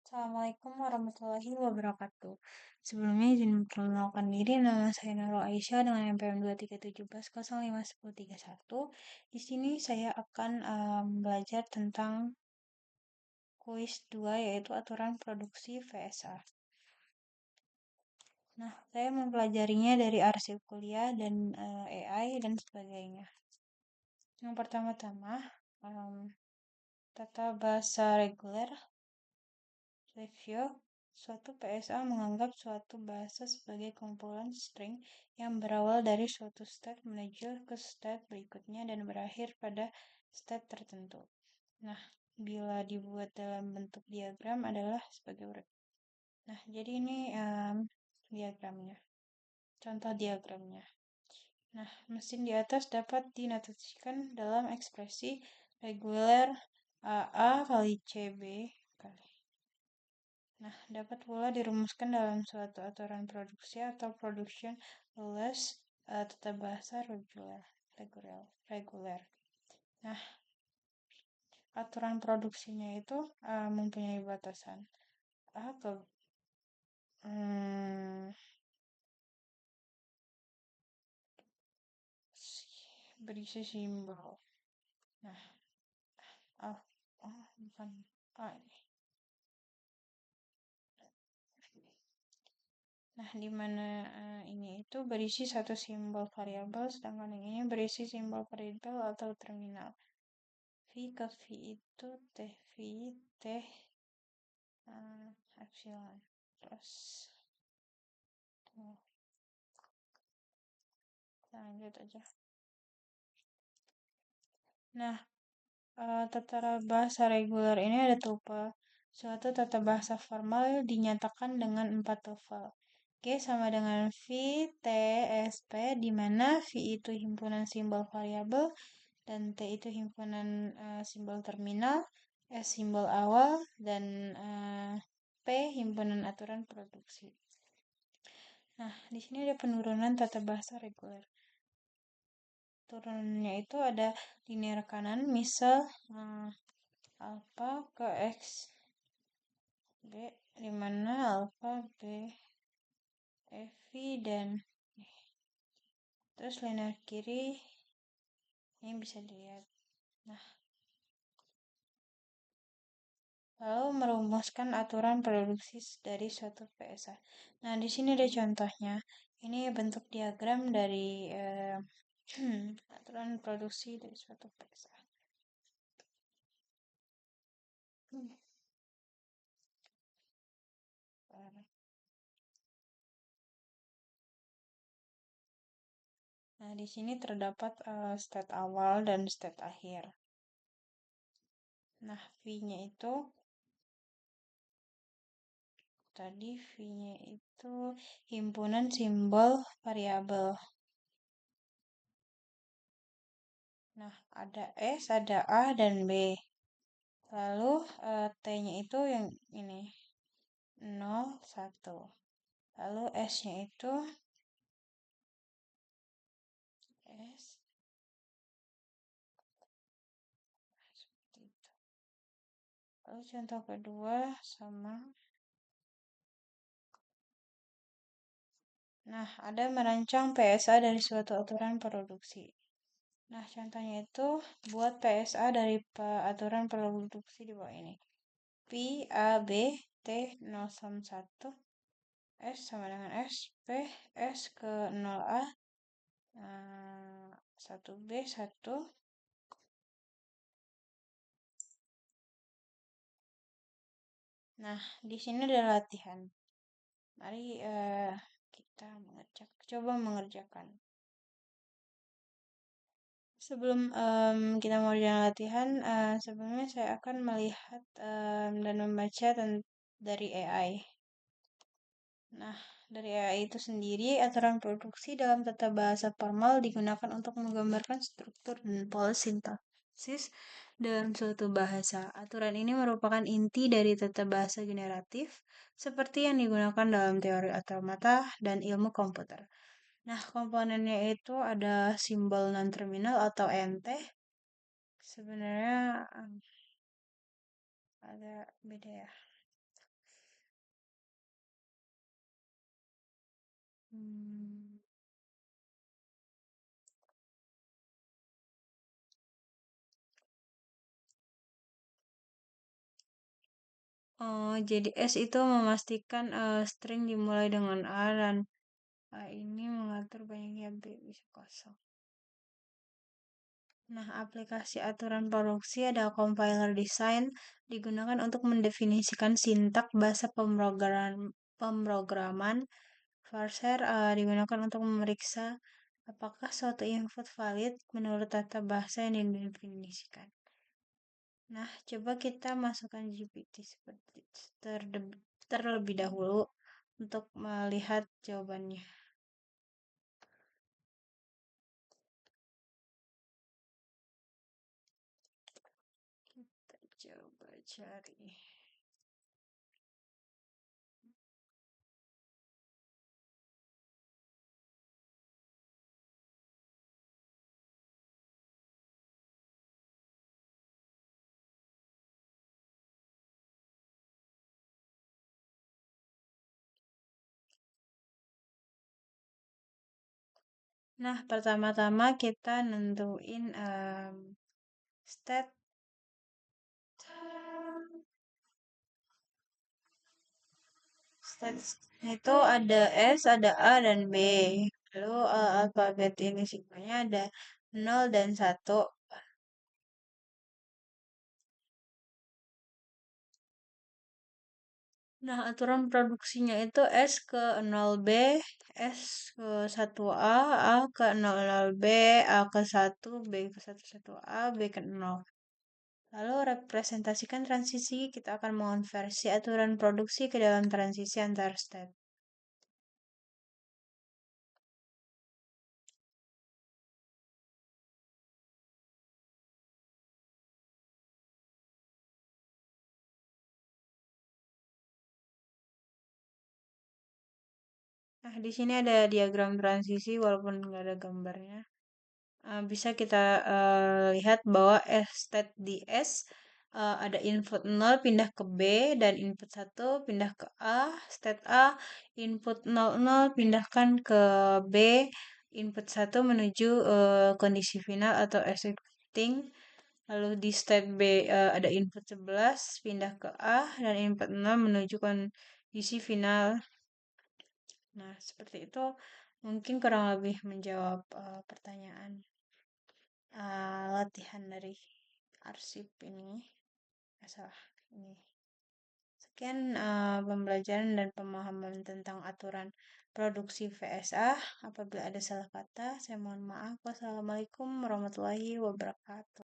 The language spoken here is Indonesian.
Assalamualaikum warahmatullahi wabarakatuh. Sebelumnya izin memperkenalkan diri, nama saya Nurul Aisyah dengan NPM 23711051031. Di sini saya akan belajar tentang kuis 2 yaitu aturan produksi VSA. Nah, saya mempelajarinya dari arsip kuliah dan AI dan sebagainya. Yang pertama-tama, tata bahasa reguler. Review. Suatu PSA menganggap suatu bahasa sebagai kumpulan string yang berawal dari suatu state menuju ke state berikutnya dan berakhir pada state tertentu. Nah, bila dibuat dalam bentuk diagram adalah sebagai berikut. Nah, jadi ini diagramnya. Contoh diagramnya. Nah, mesin di atas dapat dinotasikan dalam ekspresi reguler AA kali CB kali. Nah, dapat pula dirumuskan dalam suatu aturan produksi atau production rules tata bahasa reguler. Nah, aturan produksinya itu mempunyai batasan A ke berisi simbol. Nah, bukan A ini. Nah, di mana ini itu berisi satu simbol variabel, sedangkan yang ini berisi simbol variabel atau terminal. V ke V itu V T epsilon terus lanjut aja. Nah, tata bahasa reguler ini ada tuple. Suatu tata bahasa formal dinyatakan dengan 4 tuple. G sama dengan V, T, S, P, di mana V itu himpunan simbol variabel dan T itu himpunan simbol terminal, S simbol awal, dan P himpunan aturan produksi. Nah, di sini ada penurunan tata bahasa reguler. Turunannya itu ada linear kanan, misal alpha ke X B, di mana alpha B V dan terus linear kiri ini bisa dilihat. Nah, lalu merumuskan aturan produksi dari suatu PSA. Nah, di sini ada contohnya. Ini bentuk diagram dari aturan produksi dari suatu PSA. Nah, di sini terdapat state awal dan state akhir. Nah, V-nya itu tadi V-nya itu himpunan simbol variabel. Nah, ada S, ada A, dan B. Lalu T-nya itu yang ini 0, 1. Lalu S-nya itu S seperti itu. Lalu contoh kedua sama. Nah, ada merancang PSA dari suatu aturan produksi. Nah, contohnya itu buat PSA dari aturan produksi di bawah ini. P, A, B, T 0 sama 1, S sama dengan S, P, S ke 0A, 1B, 1. Nah, di sini ada latihan. Mari kita coba mengerjakan. Sebelum kita mengerjakan latihan, sebelumnya saya akan melihat dan membaca dari AI. Nah, dari AI itu sendiri, aturan produksi dalam tata bahasa formal digunakan untuk menggambarkan struktur dan pola sintaksis dalam suatu bahasa. Aturan ini merupakan inti dari tata bahasa generatif, seperti yang digunakan dalam teori otomata dan ilmu komputer. Nah, komponennya itu ada simbol non-terminal atau NT. Sebenarnya ada beda ya. Hmm. Oh, jadi S itu memastikan string dimulai dengan A dan A ini mengatur banyaknya B bisa kosong. Nah, aplikasi aturan produksi ada compiler design digunakan untuk mendefinisikan sintak bahasa pemrograman. Parser digunakan untuk memeriksa apakah suatu input valid menurut tata bahasa yang didefinisikan. Nah, coba kita masukkan GPT seperti terlebih dahulu untuk melihat jawabannya. Kita coba cari. Nah, pertama-tama kita nentuin state. State itu ada S, ada A, dan B. Lalu alfabet ini semuanya ada 0 dan 1. Nah, aturan produksinya itu S ke 0B, S ke 1A, A ke 00B, A ke 1, B ke 11A, B ke 0. Lalu representasikan transisi, kita akan mengonversi aturan produksi ke dalam transisi antar step. Nah, di sini ada diagram transisi walaupun nggak ada gambarnya. Bisa kita lihat bahwa state di S ada input 0 pindah ke B dan input 1 pindah ke A, state A input 00 pindahkan ke B, input 1 menuju kondisi final atau executing. Lalu di state B ada input 11 pindah ke A dan input 0 menuju kondisi final. Nah, seperti itu mungkin kurang lebih menjawab pertanyaan latihan dari arsip ini. Masalah ini. Sekian pembelajaran dan pemahaman tentang aturan produksi VSA. Apabila ada salah kata, saya mohon maaf. Wassalamualaikum warahmatullahi wabarakatuh.